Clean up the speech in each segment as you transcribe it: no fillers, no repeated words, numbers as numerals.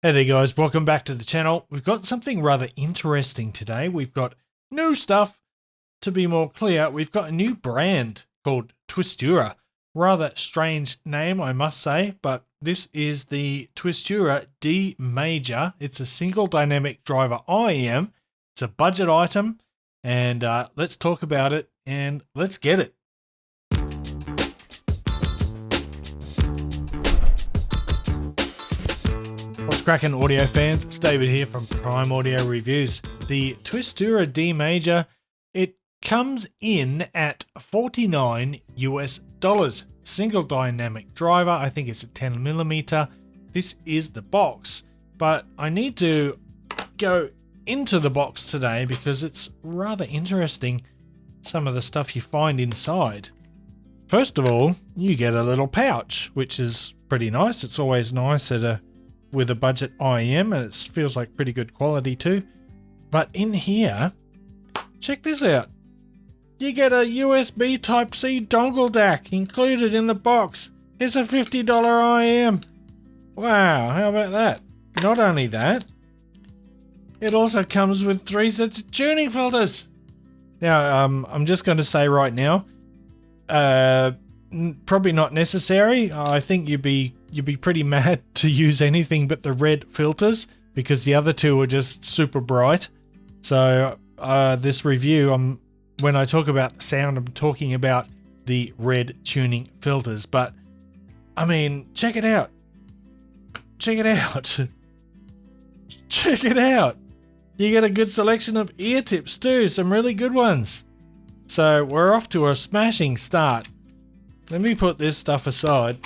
Hey there guys, welcome back to the channel. We've got something rather interesting today. We've got new stuff. To be more clear, we've got a new brand called Twistura. Rather strange name, I must say, but this is the Twistura D-Major. It's a single dynamic driver IEM. It's a budget item, and let's talk about it and let's get it. What's cracking, audio fans? It's David here from Prime Audio Reviews. The Twistura D-Major, it comes in at $49 US. Single dynamic driver. I think it's a 10mm. This is the box, but I need to go into the box today because it's rather interesting, some of the stuff you find inside. First of all, you get a little pouch, which is pretty nice. It's always nice with a budget IEM, and it feels like pretty good quality too. But in here, check this out. You get a USB Type-C dongle DAC included in the box. It's a $50 IEM. Wow, how about that? Not only that, it also comes with 3 sets of tuning filters. Now, I'm just going to say right now, probably not necessary. I think you'd be pretty mad to use anything but the red filters because the other two are just super bright. So this review, when I talk about the sound, I'm talking about the red tuning filters. But I mean, check it out. Check it out. Check it out. You get a good selection of ear tips too, some really good ones. So we're off to a smashing start. Let me put this stuff aside,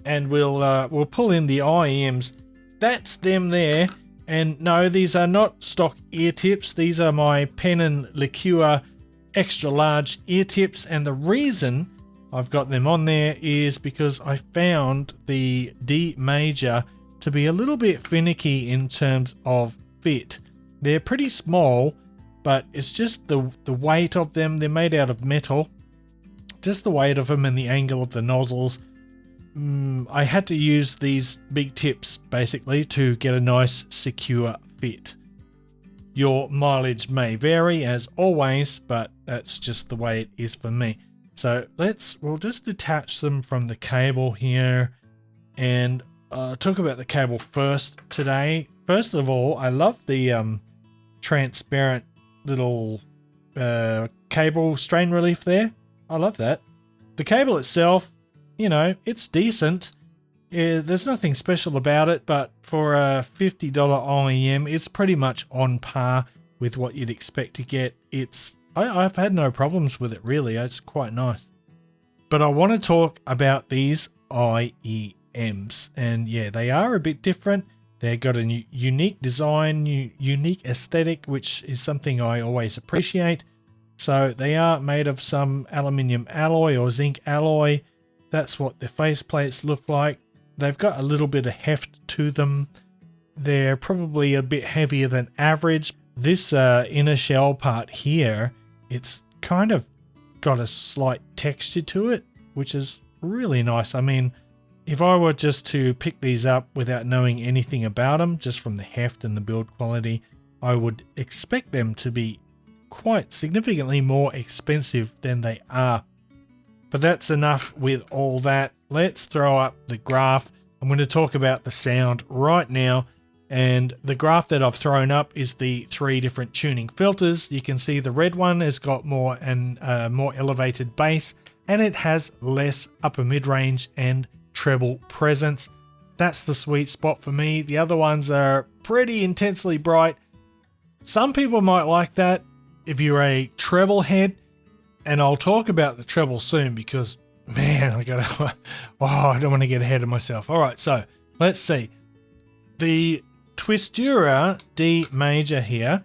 and we'll pull in the IEMs. That's them there. And no, these are not stock ear tips. These are my pen and liqueur extra large ear tips. And the reason I've got them on there is because I found the D-Major to be a little bit finicky in terms of fit. They're pretty small, but it's just the weight of them. They're made out of metal. Just the weight of them and the angle of the nozzles. I had to use these big tips basically to get a nice secure fit. Your mileage may vary as always, but that's just the way it is for me. So we'll just detach them from the cable here and talk about the cable first today. First of all, I love the transparent little cable strain relief there. I love that. The cable itself, you know, it's decent. There's nothing special about it, but for a $50 IEM, it's pretty much on par with what you'd expect to get. I've had no problems with it really. It's quite nice. But I want to talk about these IEMs, and yeah, they are a bit different. They've got a unique design, unique aesthetic, which is something I always appreciate. So they are made of some aluminium alloy or zinc alloy. That's what the faceplates look like. They've got a little bit of heft to them. They're probably a bit heavier than average. This inner shell part here, it's kind of got a slight texture to it, which is really nice. I mean, if I were just to pick these up without knowing anything about them, just from the heft and the build quality, I would expect them to be quite significantly more expensive than they are. But that's enough with all that. Let's throw up the graph. I'm going to talk about the sound right now. And the graph that I've thrown up is the 3 different tuning filters. You can see the red one has got more elevated bass, and it has less upper mid-range and treble presence. That's the sweet spot for me. The other ones are pretty intensely bright. Some people might like that if you're a treble head. And I'll talk about the treble soon because, man, I don't want to get ahead of myself. All right, so let's see. The Twistura D-Major here,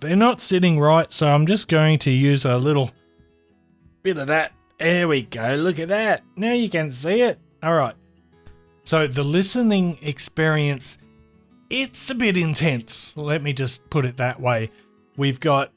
they're not sitting right, so I'm just going to use a little bit of that. There we go. Look at that. Now you can see it. All right. So the listening experience, it's a bit intense. Let me just put it that way. We've got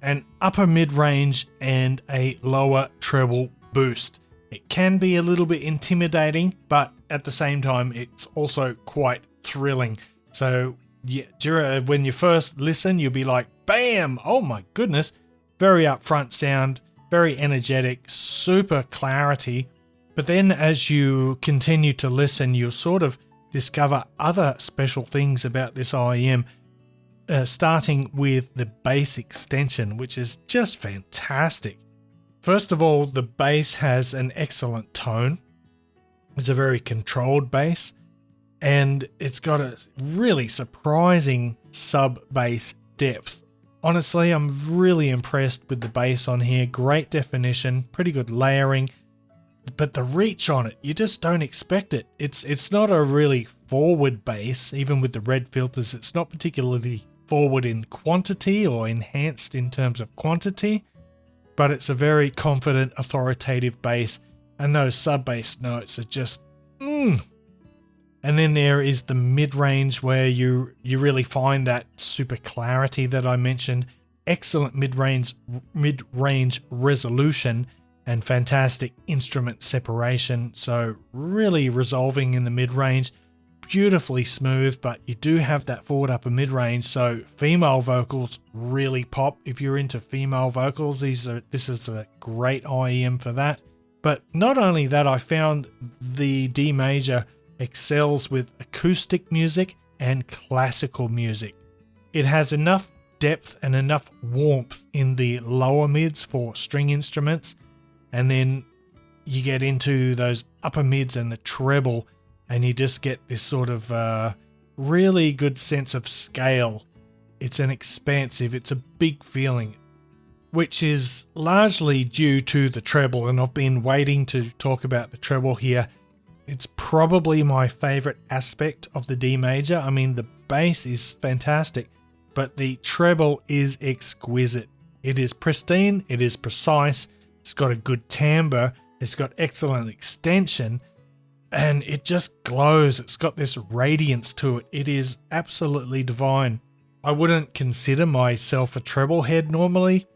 an upper mid-range and a lower treble boost. It can be a little bit intimidating, but at the same time, it's also quite thrilling. So yeah, when you first listen, you'll be like, bam, oh my goodness, very upfront sound, very energetic, super clarity. But then as you continue to listen, you'll sort of discover other special things about this IEM, starting with the bass extension, which is just fantastic. First of all, the bass has an excellent tone. It's a very controlled bass, and it's got a really surprising sub-bass depth. Honestly, I'm really impressed with the bass on here. Great definition, pretty good layering, but the reach on it, you just don't expect it. It's not a really forward bass, even with the red filters. It's not particularly forward in quantity or enhanced in terms of quantity, but it's a very confident, authoritative bass, and those sub-bass notes are just And then there is the mid-range, where you really find that super clarity that I mentioned, excellent mid-range resolution, and fantastic instrument separation. So really resolving in the mid-range, beautifully smooth, but you do have that forward upper mid-range, so female vocals really pop. If you're into female vocals, this is a great IEM for that. But not only that, I found the D-Major excels with acoustic music and classical music. It has enough depth and enough warmth in the lower mids for string instruments, and then you get into those upper mids and the treble, and you just get this sort of really good sense of scale. It's it's a big feeling, which is largely due to the treble, and I've been waiting to talk about the treble here. It's probably my favorite aspect of the D-Major. I mean, the bass is fantastic, but the treble is exquisite. It is pristine, it is precise, it's got a good timbre, it's got excellent extension, and it just glows. It's got this radiance to it. It is absolutely divine. I wouldn't consider myself a treble head normally.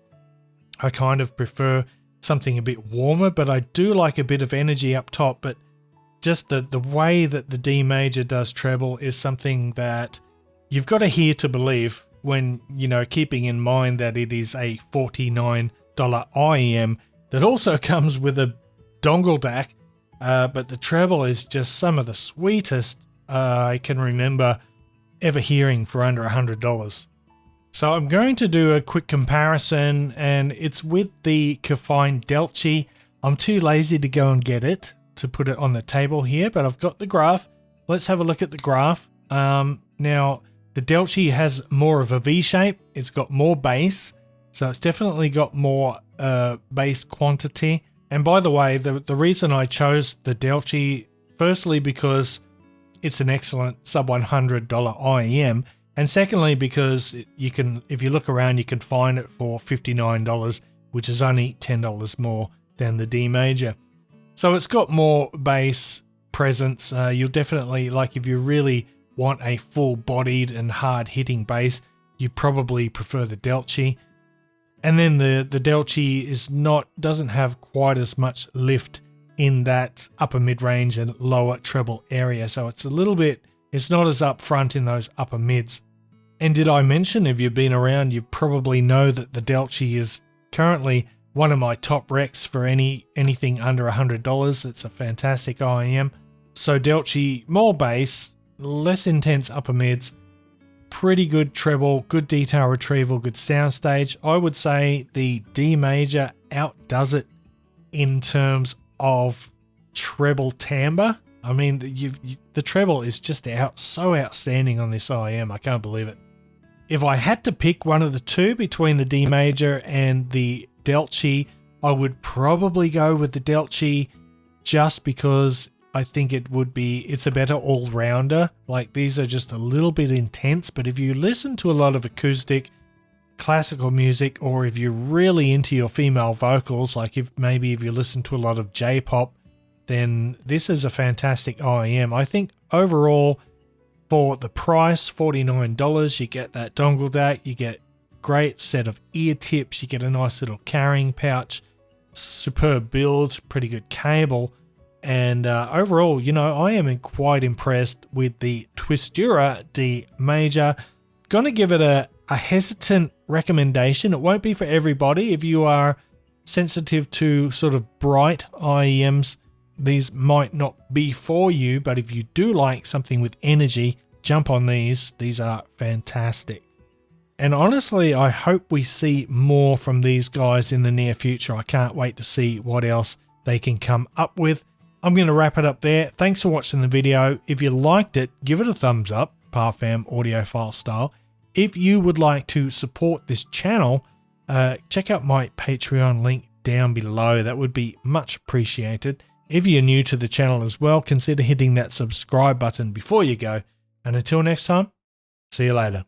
I kind of prefer something a bit warmer, but I do like a bit of energy up top. But just the way that the D-Major does treble is something that you've got to hear to believe, when, keeping in mind that it is a $49 IEM that also comes with a dongle DAC. But the treble is just some of the sweetest I can remember ever hearing for under $100. So I'm going to do a quick comparison, and it's with the Kofine Delchi. I'm too lazy to go and get it to put it on the table here, but I've got the graph. Let's have a look at the graph. Now, the Delchi has more of a V shape. It's got more bass, so it's definitely got more bass quantity. And by the way, the reason I chose the Delchi, firstly because it's an excellent sub $100 IEM, and secondly because you can, if you look around, you can find it for $59, which is only $10 more than the D-Major. So it's got more bass presence. You'll definitely, like, if you really want a full-bodied and hard-hitting bass, you probably prefer the Delchi. And then the Delchi doesn't have quite as much lift in that upper mid-range and lower treble area. So it's it's not as upfront in those upper mids. And did I mention, if you've been around, you probably know that the Delchi is currently one of my top recs for anything under $100. It's a fantastic IEM. So Delchi, more bass, less intense upper mids, pretty good treble, good detail retrieval, good soundstage. I would say the D-Major outdoes it in terms of treble timbre. I mean, the treble is just so outstanding on this IEM. I can't believe it. If I had to pick one of the two between the D-Major and the Delchi, I would probably go with the Delchi, just because I think it's a better all-rounder. Like, these are just a little bit intense, but if you listen to a lot of acoustic, classical music, or if you're really into your female vocals, like if you listen to a lot of J-pop, then this is a fantastic IEM. I think overall, for the price, $49, you get that dongle DAC, you get great set of ear tips, you get a nice little carrying pouch. superb build, pretty good cable, and overall, you know, I am quite impressed with the Twistura D-Major. Gonna give it a hesitant recommendation. It won't be for everybody. If you are sensitive to sort of bright IEMs, these might not be for you, but if you do like something with energy, jump on these. These are fantastic. And honestly, I hope we see more from these guys in the near future. I can't wait to see what else they can come up with. I'm going to wrap it up there. Thanks for watching the video. If you liked it, give it a thumbs up, Parfam audiophile style. If you would like to support this channel, check out my Patreon link down below. That would be much appreciated. If you're new to the channel as well, consider hitting that subscribe button before you go. And until next time, see you later.